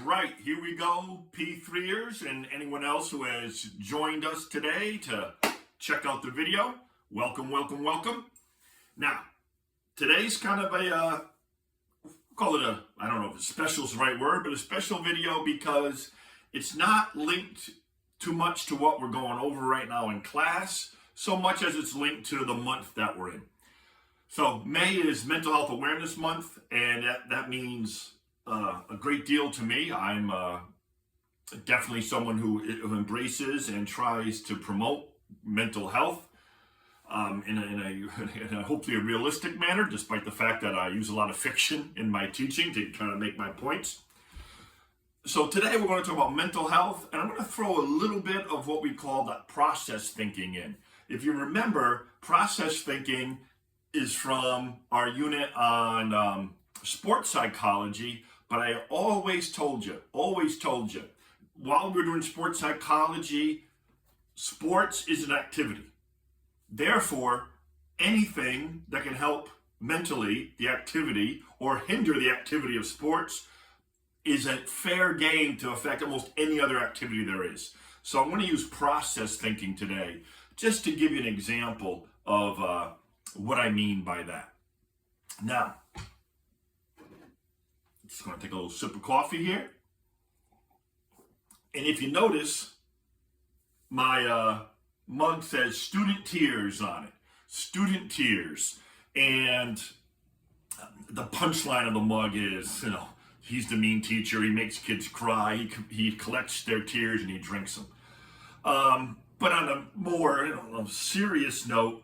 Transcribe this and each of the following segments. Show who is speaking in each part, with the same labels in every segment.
Speaker 1: Right, here we go, P3ers and anyone else who has joined us today to check out the video. Welcome, welcome, welcome. Now, today's kind of call it I don't know if special is the right word, but a special video because it's not linked too much to what we're going over right now in class, so much as it's linked to the month that we're in. So May is Mental Health Awareness Month, and that means a great deal to me. I'm definitely someone who embraces and tries to promote mental health in a hopefully a realistic manner, despite the fact that I use a lot of fiction in my teaching to try to make my points. So today we're going to talk about mental health, and I'm going to throw a little bit of what we call that process thinking in. If you remember, process thinking is from our unit on sports psychology, but I always told you, while we're doing sports psychology, sports is an activity. Therefore, anything that can help mentally the activity or hinder the activity of sports is a fair game to affect almost any other activity there is. So I'm going to use process thinking today just to give you an example of what I mean by that. Now, just going to take a little sip of coffee here. And if you notice, my mug says student tears on it. Student tears. And the punchline of the mug is, he's the mean teacher. He makes kids cry. He collects their tears and he drinks them. But on a more serious note,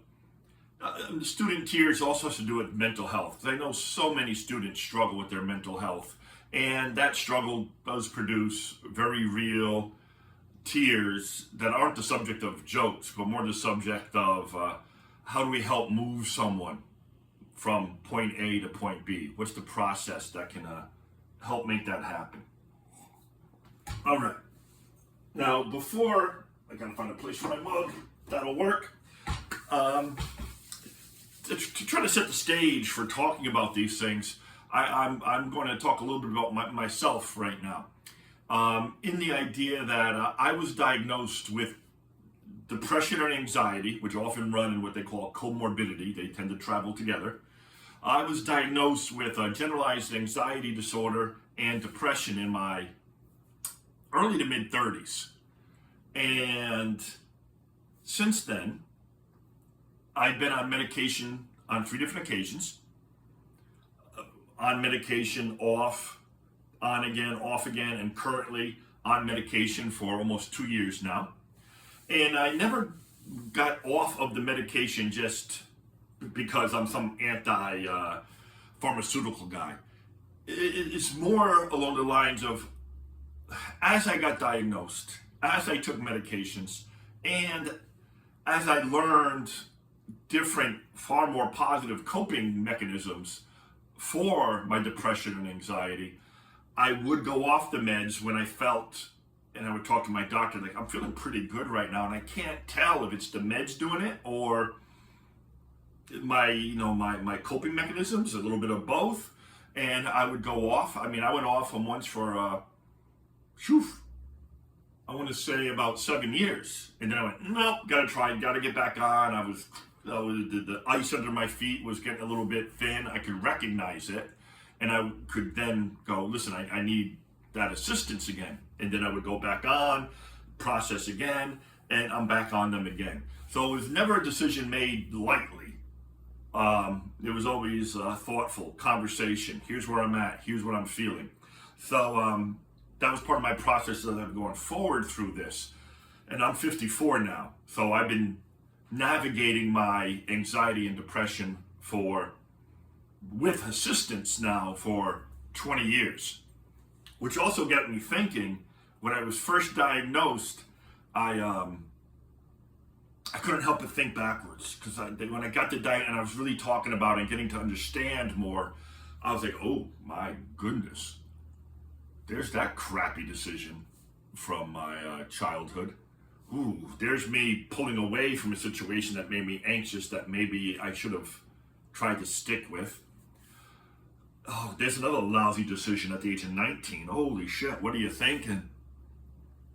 Speaker 1: student tears also has to do with mental health. I know so many students struggle with their mental health, and that struggle does produce very real tears that aren't the subject of jokes, but more the subject of how do we help move someone from point A to point B? What's the process that can help make that happen? All right. Now, before I gotta find a place for my mug, that'll work. To try to set the stage for talking about these things, I'm going to talk a little bit about myself right now. In the idea that I was diagnosed with depression and anxiety, which often run in what they call comorbidity. They tend to travel together. I was diagnosed with a generalized anxiety disorder and depression in my early to mid 30s. And since then, I've been on medication on 3 different occasions. On medication, off, on again, off again, and currently on medication for almost 2 years now. And I never got off of the medication just because I'm some anti-pharmaceutical guy. It's more along the lines of, as I got diagnosed, as I took medications, and as I learned different, far more positive coping mechanisms for my depression and anxiety, I would go off the meds when I felt, and I would talk to my doctor, like, I'm feeling pretty good right now, and I can't tell if it's the meds doing it or my coping mechanisms, a little bit of both, and I would go off. I mean, I went off them once for, I want to say about 7 years, and then I went, nope, gotta get back on. The ice under my feet was getting a little bit thin. I could recognize it, and I could then go, listen, I need that assistance again. And then I would go back on, process again, and I'm back on them again. So it was never a decision made lightly. It was always a thoughtful conversation. Here's where I'm at. Here's what I'm feeling. So that was part of my process as I'm going forward through this. And I'm 54 now, so I've been navigating my anxiety and depression with assistance now for 20 years, which also got me thinking. When I was first diagnosed, I couldn't help but think backwards, because when I got the diet and I was really talking about it and getting to understand more, I was like, oh my goodness, there's that crappy decision from my childhood. Ooh, there's me pulling away from a situation that made me anxious, that maybe I should have tried to stick with. Oh, there's another lousy decision at the age of 19. Holy shit, what are you thinking?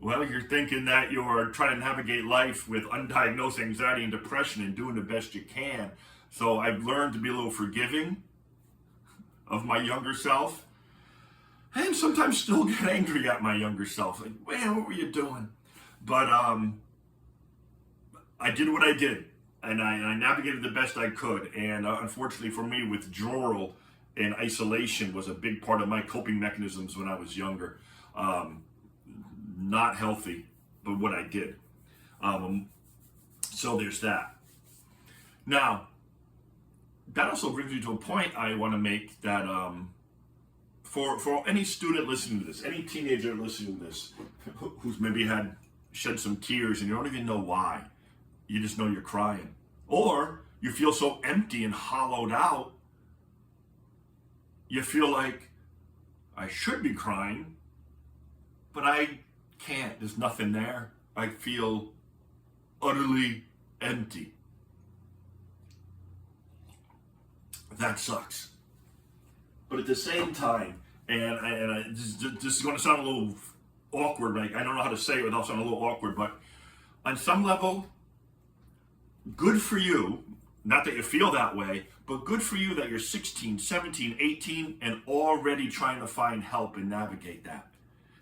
Speaker 1: Well, you're thinking that you're trying to navigate life with undiagnosed anxiety and depression and doing the best you can. So I've learned to be a little forgiving of my younger self, and sometimes still get angry at my younger self. Like, man, what were you doing? But I did what I did, and I navigated the best I could. And unfortunately for me, withdrawal and isolation was a big part of my coping mechanisms when I was younger. Not healthy, but what I did. So there's that. Now, that also brings me to a point I want to make that for any student listening to this, any teenager listening to this, who's maybe shed some tears and you don't even know why, you just know you're crying, or you feel so empty and hollowed out, you feel like I should be crying, but I can't. There's nothing there. I feel utterly empty. That sucks. But at the same time, and this is going to sound a little awkward, like I don't know how to say it without sounding a little awkward, but on some level, good for you, not that you feel that way, but good for you that you're 16, 17, 18, and already trying to find help and navigate that.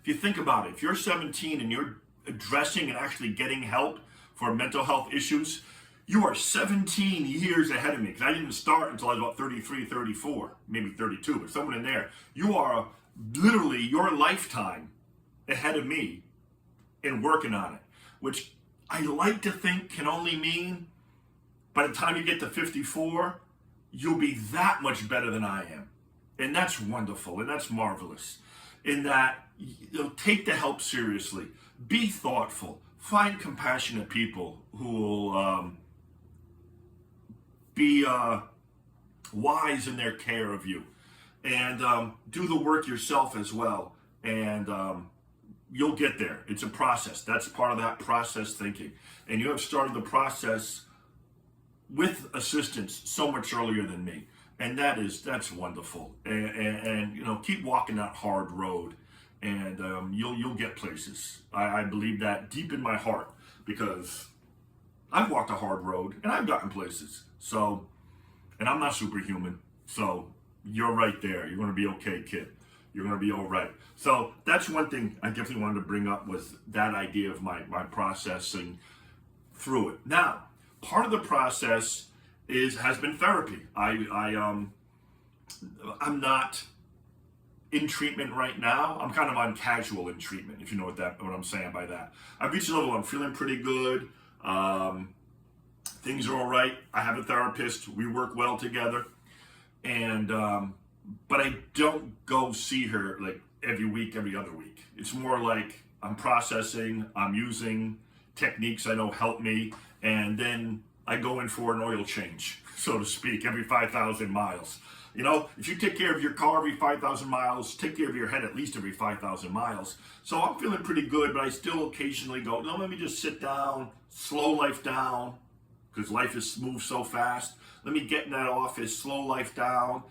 Speaker 1: If you think about it, if you're 17 and you're addressing and actually getting help for mental health issues, you are 17 years ahead of me, because I didn't start until I was about 33, 34, maybe 32, but someone in there. You are literally your lifetime ahead of me in working on it, which I like to think can only mean by the time you get to 54, you'll be that much better than I am. And that's wonderful, and that's marvelous. In that, take the help seriously, be thoughtful, find compassionate people who will be wise in their care of you, and do the work yourself as well, and you'll get there. It's a process. That's part of that process thinking, and you have started the process with assistance so much earlier than me. And that's wonderful, and keep walking that hard road, and you'll get places. I believe that deep in my heart, because I've walked a hard road and I've gotten places. So, and I'm not superhuman. So you're right there. You're going to be okay, kid. You're going to be all right. So that's one thing I definitely wanted to bring up, was that idea of my processing through it. Now, part of the process has been therapy. I'm not in treatment right now. I'm kind of on casual in treatment, if you know what I'm saying by that. I've reached a level I'm feeling pretty good. Things are all right. I have a therapist. We work well together, and but I don't go see her like every week, every other week. It's more like I'm processing. I'm using techniques I know help me, and then I go in for an oil change, so to speak, every 5,000 miles. If you take care of your car every 5,000 miles, take care of your head at least every 5,000 miles. So I'm feeling pretty good, but I still occasionally go, no, let me just sit down, slow life down, because life is moved so fast. Let me get in that office, slow life down,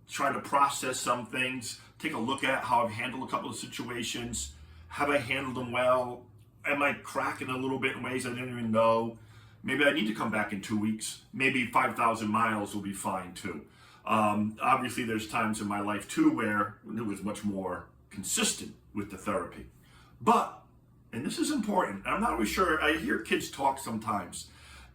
Speaker 1: try to process some things, take a look at how I've handled a couple of situations. Have I handled them well? Am I cracking a little bit in ways I didn't even know? Maybe I need to come back in 2 weeks. Maybe 5,000 miles will be fine too. Obviously, there's times in my life too where it was much more consistent with the therapy. But, and this is important, I'm not always sure, I hear kids talk sometimes,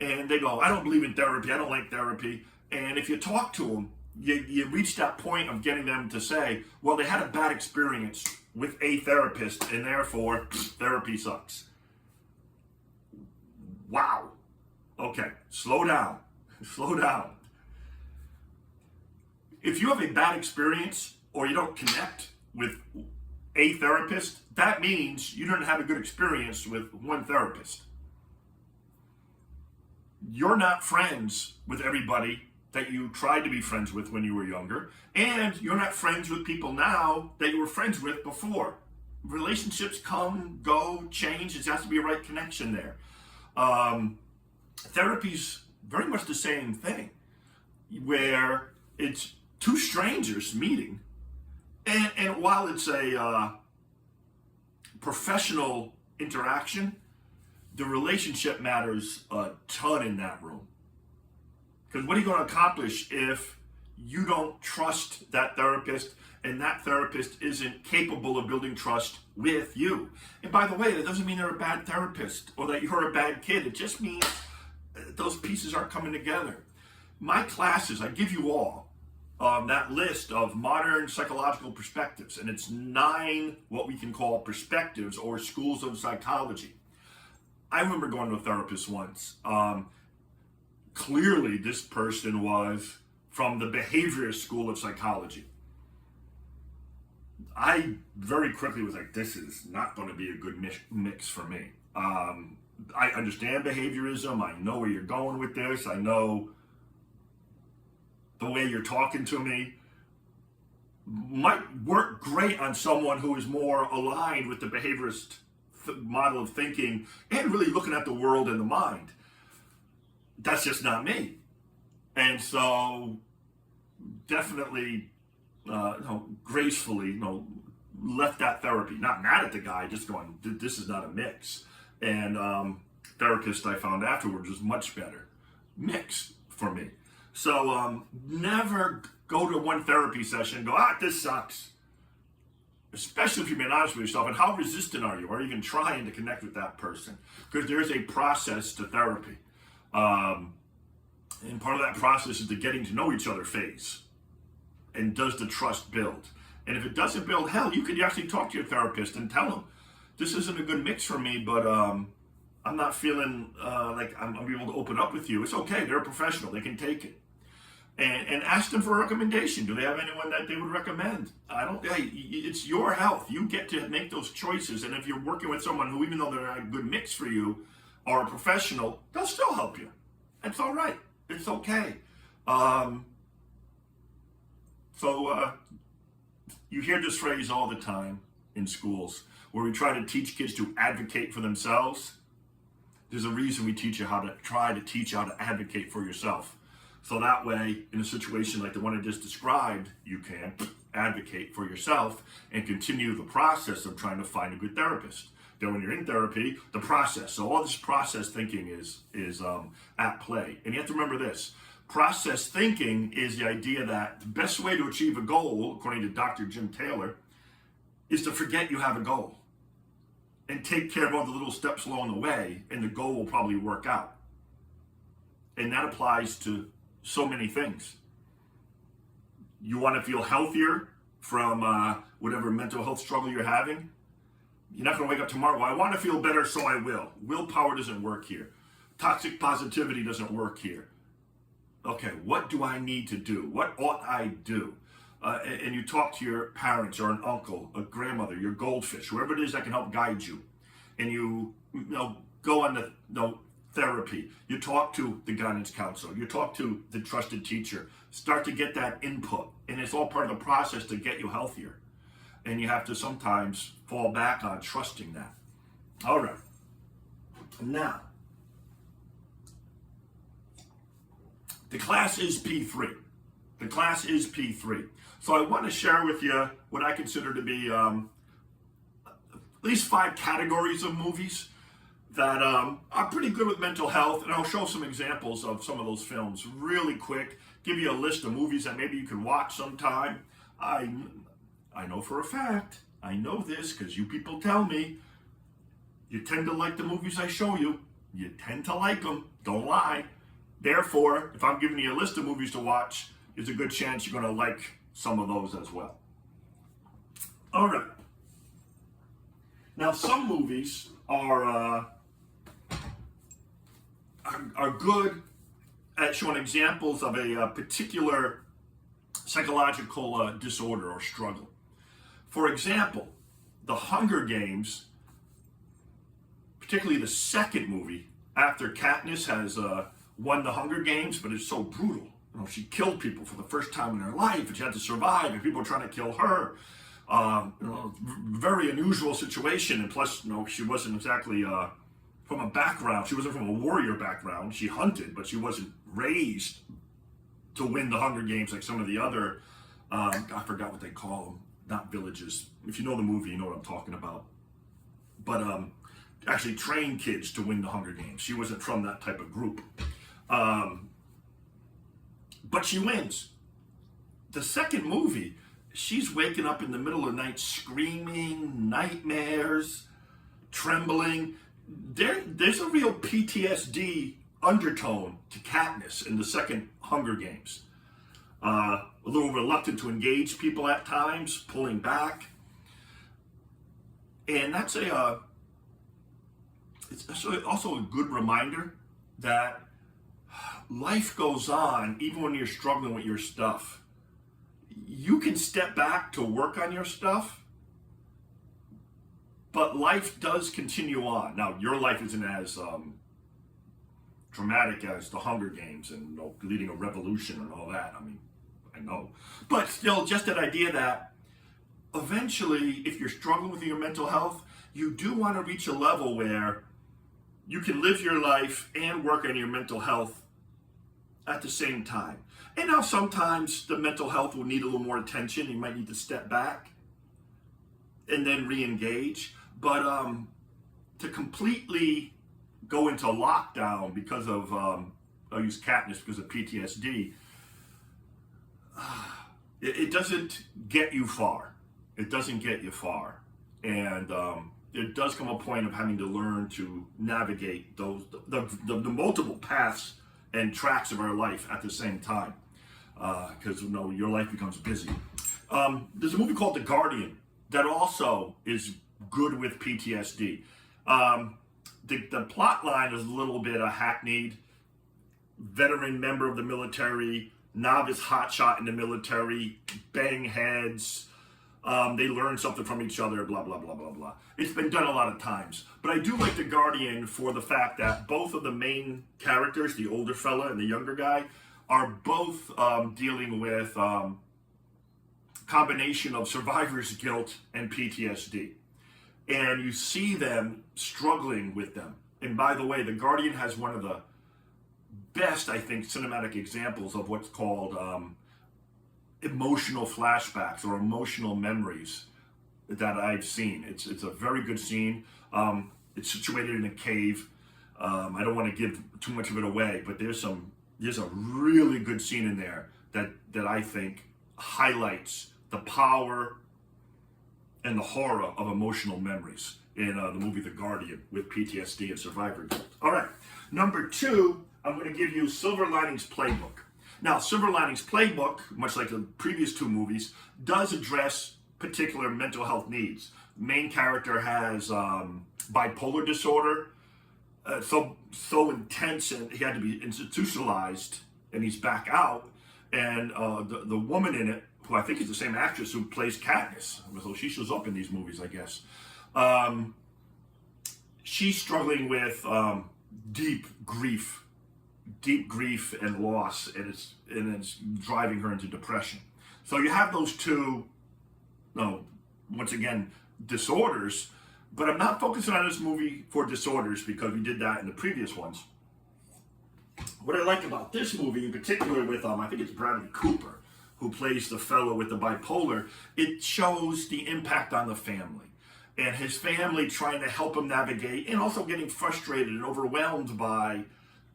Speaker 1: and they go, I don't believe in therapy, I don't like therapy. And if you talk to them, you reach that point of getting them to say, well, they had a bad experience with a therapist, and therefore, therapy sucks. Wow. Okay, slow down. Slow down. If you have a bad experience or you don't connect with a therapist, that means you didn't have a good experience with one therapist. You're not friends with everybody that you tried to be friends with when you were younger, and you're not friends with people now that you were friends with before. Relationships come, go, change. It has to be a right connection there. Therapy's very much the same thing, where it's two strangers meeting, and while it's a professional interaction, the relationship matters a ton in that room. Because what are you going to accomplish if you don't trust that therapist and that therapist isn't capable of building trust with you? And by the way, that doesn't mean they're a bad therapist or that you're a bad kid. It just means those pieces aren't coming together. My classes, I give you all that list of modern psychological perspectives, and it's 9 what we can call perspectives or schools of psychology. I remember going to a therapist once. Clearly, this person was from the behaviorist school of psychology. I very quickly was like, this is not going to be a good mix for me. I understand behaviorism. I know where you're going with this. I know the way you're talking to me might work great on someone who is more aligned with the behaviorist model of thinking and really looking at the world and the mind. That's just not me. And so definitely gracefully left that therapy. Not mad at the guy, just going, this is not a mix. And therapist I found afterwards was much better mix for me. So never go to one therapy session and go, this sucks. Especially if you're being honest with yourself. And how resistant are you? Are you even trying to connect with that person? Because there is a process to therapy. And part of that process is the getting to know each other phase. And does the trust build? And if it doesn't build, hell, you could actually talk to your therapist and tell them, this isn't a good mix for me, but I'm not feeling like I'm able to open up with you. It's okay. They're a professional. They can take it. And ask them for a recommendation. Do they have anyone that they would recommend? It's your health. You get to make those choices. And if you're working with someone who, even though they're not a good mix for you, are a professional, they'll still help you. It's all right. It's okay. So you hear this phrase all the time in schools where we try to teach kids to advocate for themselves. There's a reason we teach you how to advocate for yourself. So that way, in a situation like the one I just described, you can advocate for yourself and continue the process of trying to find a good therapist. Then when you're in therapy, the process. So all this process thinking is at play. And you have to remember this. Process thinking is the idea that the best way to achieve a goal, according to Dr. Jim Taylor, is to forget you have a goal and take care of all the little steps along the way, and the goal will probably work out. And that applies to so many things. You want to feel healthier from whatever mental health struggle you're having. You're not going to wake up tomorrow, well, I want to feel better, so I will. Willpower doesn't work here. Toxic positivity doesn't work here. Okay, what do I need to do? What ought I do? And you talk to your parents or an uncle, a grandmother, your goldfish, whoever it is that can help guide you. And you go on the therapy. You talk to the guidance counselor. You talk to the trusted teacher. Start to get that input. And it's all part of the process to get you healthier. And you have to sometimes fall back on trusting that. All right. Now, the class is P3. The class is P3. So I want to share with you what I consider to be at least 5 categories of movies that are pretty good with mental health. And I'll show some examples of some of those films really quick. Give you a list of movies that maybe you can watch sometime. I know for a fact, I know this because you people tell me, you tend to like the movies I show you. You tend to like them. Don't lie. Therefore, if I'm giving you a list of movies to watch, there's a good chance you're going to like some of those as well. All right. Now, some movies are good at showing examples of a particular psychological disorder or struggle. For example, The Hunger Games, particularly the second movie, after Katniss has won the Hunger Games, but it's so brutal. She killed people for the first time in her life, and she had to survive, and people were trying to kill her. Very unusual situation, and plus, she wasn't exactly from a background. She wasn't from a warrior background. She hunted, but she wasn't raised to win the Hunger Games like some of the other I forgot what they call them. Not villages. If you know the movie, you know what I'm talking about. But actually trained kids to win the Hunger Games. She wasn't from that type of group. But she wins. The second movie, she's waking up in the middle of the night screaming, nightmares, trembling. There's a real PTSD undertone to Katniss in the second Hunger Games. A little reluctant to engage people at times, pulling back. And that's it's also a good reminder that life goes on even when you're struggling with your stuff. You can step back to work on your stuff, but life does continue on. Now, your life isn't as dramatic as the Hunger Games and leading a revolution and all that. I mean, I know. But still, just that idea that eventually, if you're struggling with your mental health, you do want to reach a level where you can live your life and work on your mental health at the same time. And now sometimes the mental health will need a little more attention. You might need to step back and then re-engage. But to completely go into lockdown because of, I'll use Katniss because of PTSD, it doesn't get you far. It doesn't get you far. And it does come a point of having to learn to navigate the multiple paths and tracks of our life at the same time. Because your life becomes busy. There's a movie called The Guardian that also is good with PTSD. The plot line is a little bit hackneyed. Veteran member of the military, novice hotshot in the military, bang heads. They learn something from each other, blah, blah, blah, blah, blah. It's been done a lot of times. But I do like The Guardian for the fact that both of the main characters, the older fella and the younger guy, are both dealing with combination of survivor's guilt and PTSD. And you see them struggling with them. And by the way, The Guardian has one of the best, I think, cinematic examples of what's called emotional flashbacks or emotional memories that I've seen. It's a very good scene. It's situated in a cave. I don't want to give too much of it away, but there's a really good scene in there that I think highlights the power and the horror of emotional memories in the movie The Guardian with PTSD and survivor guilt. All right, number 2, I'm going to give you Silver Linings Playbook. Now, Silver Linings Playbook, much like the previous 2 movies, does address particular mental health needs. The main character has bipolar disorder, so intense, and he had to be institutionalized, and he's back out. And the woman in it, who I think is the same actress who plays Katniss, so she shows up in these movies, I guess. She's struggling with deep grief and loss, and it's driving her into depression. So you have those 2, once again, disorders. But I'm not focusing on this movie for disorders because we did that in the previous ones. What I like about this movie, in particular with, I think it's Bradley Cooper, who plays the fellow with the bipolar, it shows the impact on the family. And his family trying to help him navigate, and also getting frustrated and overwhelmed by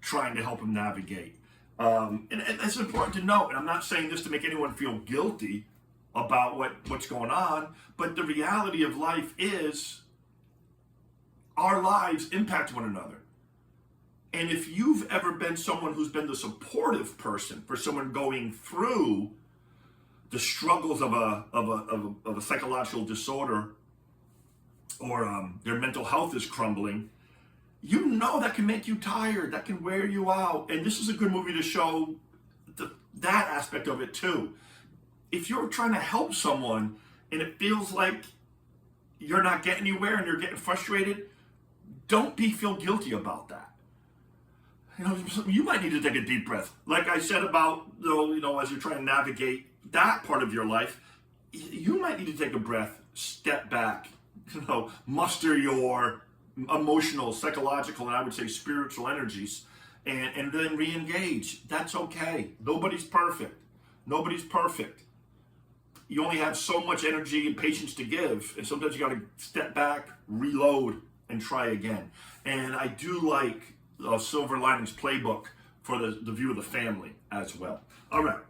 Speaker 1: trying to help him navigate. And it's important to note, and I'm not saying this to make anyone feel guilty about what's going on, but the reality of life is our lives impact one another. And if you've ever been someone who's been the supportive person for someone going through the struggles of a psychological disorder, or their mental health is crumbling, you know that can make you tired, that can wear you out. And this is a good movie to show that aspect of it too. If you're trying to help someone and it feels like you're not getting anywhere and you're getting frustrated, don't feel guilty about that. You might need to take a deep breath. Like I said about, as you're trying to navigate that part of your life, you might need to take a breath, step back, muster your emotional, psychological, and I would say spiritual energies, and then re-engage. That's okay. Nobody's perfect. Nobody's perfect. you only have so much energy and patience to give, and sometimes you got to step back, reload, and try again. And I do like Silver Linings Playbook for the view of the family as well. All right.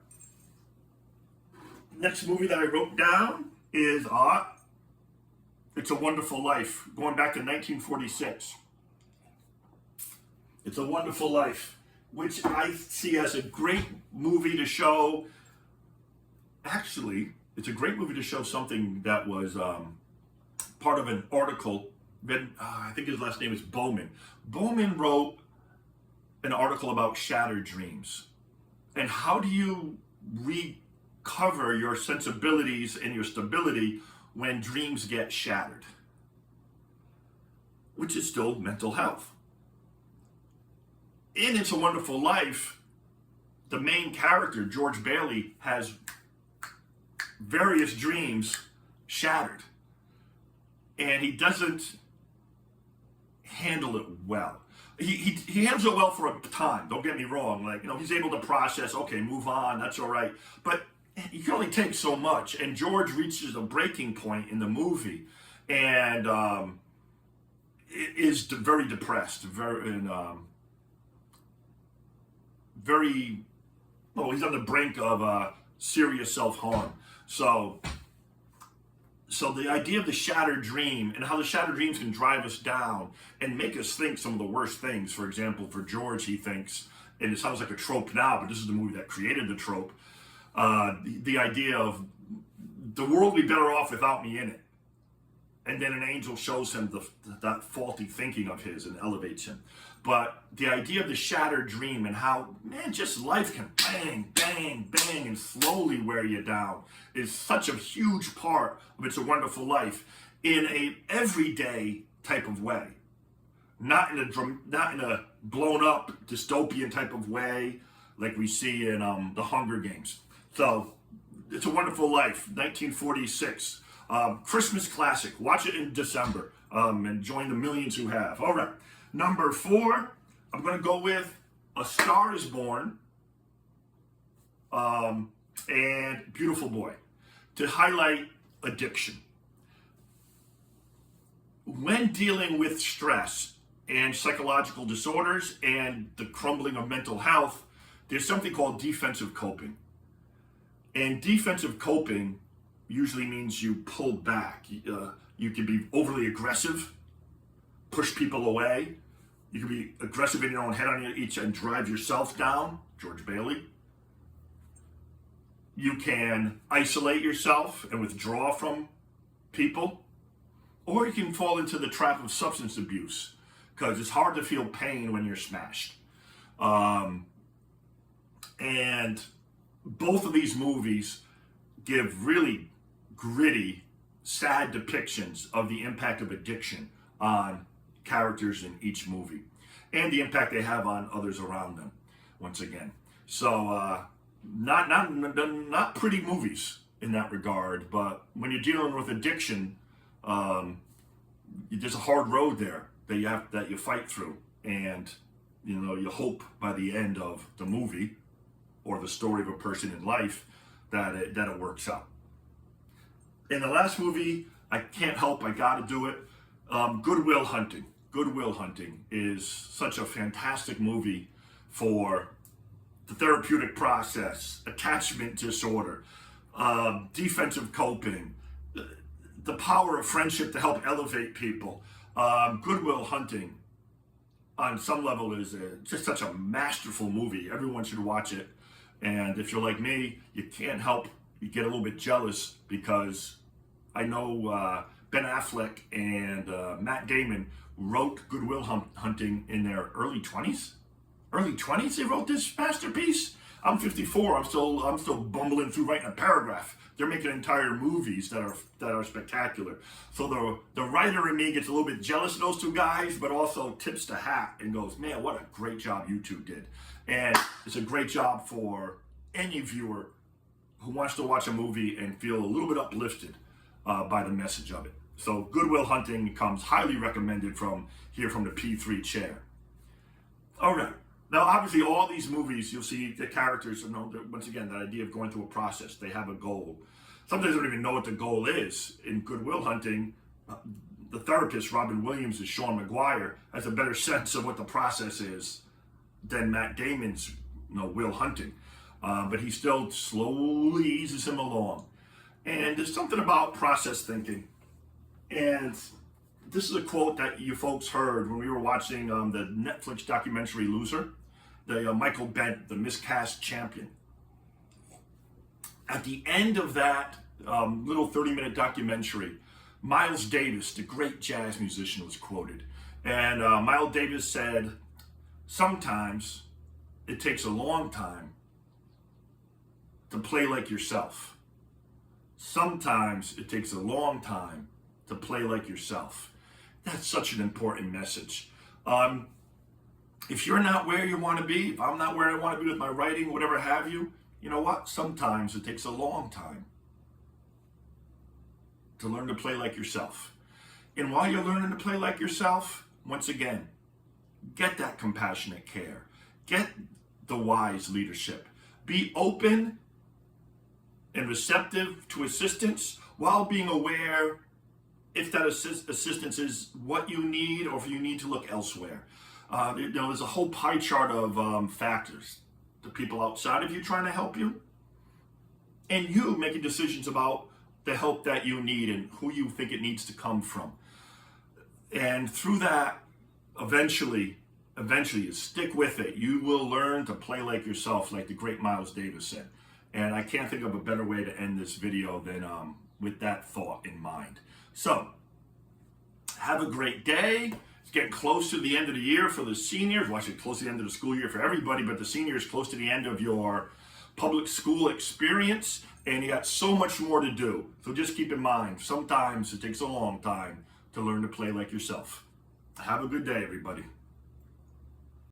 Speaker 1: Next movie that I wrote down is It's a Wonderful Life, going back to 1946. It's a Wonderful Life, which I see as a great movie to show. Actually, it's a great movie to show something that was part of an article. I think his last name is Bowman. Bowman wrote an article about shattered dreams. And how do you recover your sensibilities and your stability when dreams get shattered? Which is still mental health. In It's a Wonderful Life, the main character, George Bailey, has various dreams shattered. And he doesn't handle it well. He handles it well for a time, don't get me wrong. Like, he's able to process, okay, move on, that's all right. But you can only take so much. And George reaches a breaking point in the movie and is very depressed, he's on the brink of serious self-harm. So the idea of the shattered dream and how the shattered dreams can drive us down and make us think some of the worst things. For example, for George, he thinks, and it sounds like a trope now, but this is the movie that created the trope, the idea of the world would be better off without me in it. And then an angel shows him that faulty thinking of his and elevates him. But the idea of the shattered dream and how, man, just life can bang, bang, bang, and slowly wear you down is such a huge part of It's a Wonderful Life in a everyday type of way. Not in a blown up dystopian type of way like we see in The Hunger Games. So, It's a Wonderful Life, 1946. Christmas classic. Watch it in December and join the millions who have. All right. Number 4, I'm going to go with A Star is Born and Beautiful Boy to highlight addiction. When dealing with stress and psychological disorders and the crumbling of mental health, there's something called defensive coping. And defensive coping usually means you pull back. You can be overly aggressive, push people away. You can be aggressive in your own head on each and drive yourself down, George Bailey. You can isolate yourself and withdraw from people. Or you can fall into the trap of substance abuse because it's hard to feel pain when you're smashed. And both of these movies give really gritty, sad depictions of the impact of addiction on characters in each movie and the impact they have on others around them, once again. So not pretty movies in that regard, but when you're dealing with addiction, there's a hard road there that you fight through, and you hope by the end of the movie or the story of a person in life that it works out. In the last movie, I can't help, I gotta do it. Good Will Hunting. Good Will Hunting is such a fantastic movie for the therapeutic process, attachment disorder, defensive coping, the power of friendship to help elevate people. Good Will Hunting, on some level, is just such a masterful movie. Everyone should watch it. And if you're like me, you can't help, you get a little bit jealous because I know Ben Affleck and Matt Damon wrote Good Will Hunting in their early 20s. Early 20s they wrote this masterpiece? I'm 54, I'm still bumbling through writing a paragraph. They're making entire movies that are spectacular. So the writer in me gets a little bit jealous of those two guys, but also tips the hat and goes, man, what a great job you two did. And it's a great job for any viewer who wants to watch a movie and feel a little bit uplifted by the message of it. So Good Will Hunting comes highly recommended from the P3 chair. All right. Now, obviously, all these movies, you'll see the characters, once again, that idea of going through a process. They have a goal. sometimes they don't even know what the goal is. In Good Will Hunting, the therapist, Robin Williams, and Sean McGuire, has a better sense of what the process is than Matt Damon's, Will Hunting. But he still slowly eases him along. And there's something about process thinking. And this is a quote that you folks heard when we were watching the Netflix documentary Loser, the Michael Bent, the miscast champion. At the end of that little 30-minute documentary, Miles Davis, the great jazz musician, was quoted. And Miles Davis said, "Sometimes it takes a long time to play like yourself. Sometimes it takes a long time to play like yourself." That's such an important message. If you're not where you want to be, if I'm not where I want to be with my writing, whatever have you, you know what? Sometimes it takes a long time to learn to play like yourself. And while you're learning to play like yourself, once again, get that compassionate care. Get the wise leadership. Be open and receptive to assistance while being aware if that assistance is what you need or if you need to look elsewhere. There's a whole pie chart of factors. The people outside of you trying to help you, and you making decisions about the help that you need and who you think it needs to come from. And through that, eventually, you stick with it. You will learn to play like yourself, like the great Miles Davis said. And I can't think of a better way to end this video than with that thought in mind. So, have a great day. It's getting close to the end of the year for the seniors. Well, actually, close to the end of the school year for everybody, but the seniors close to the end of your public school experience, and you got so much more to do. So just keep in mind, sometimes it takes a long time to learn to play like yourself. Have a good day, everybody.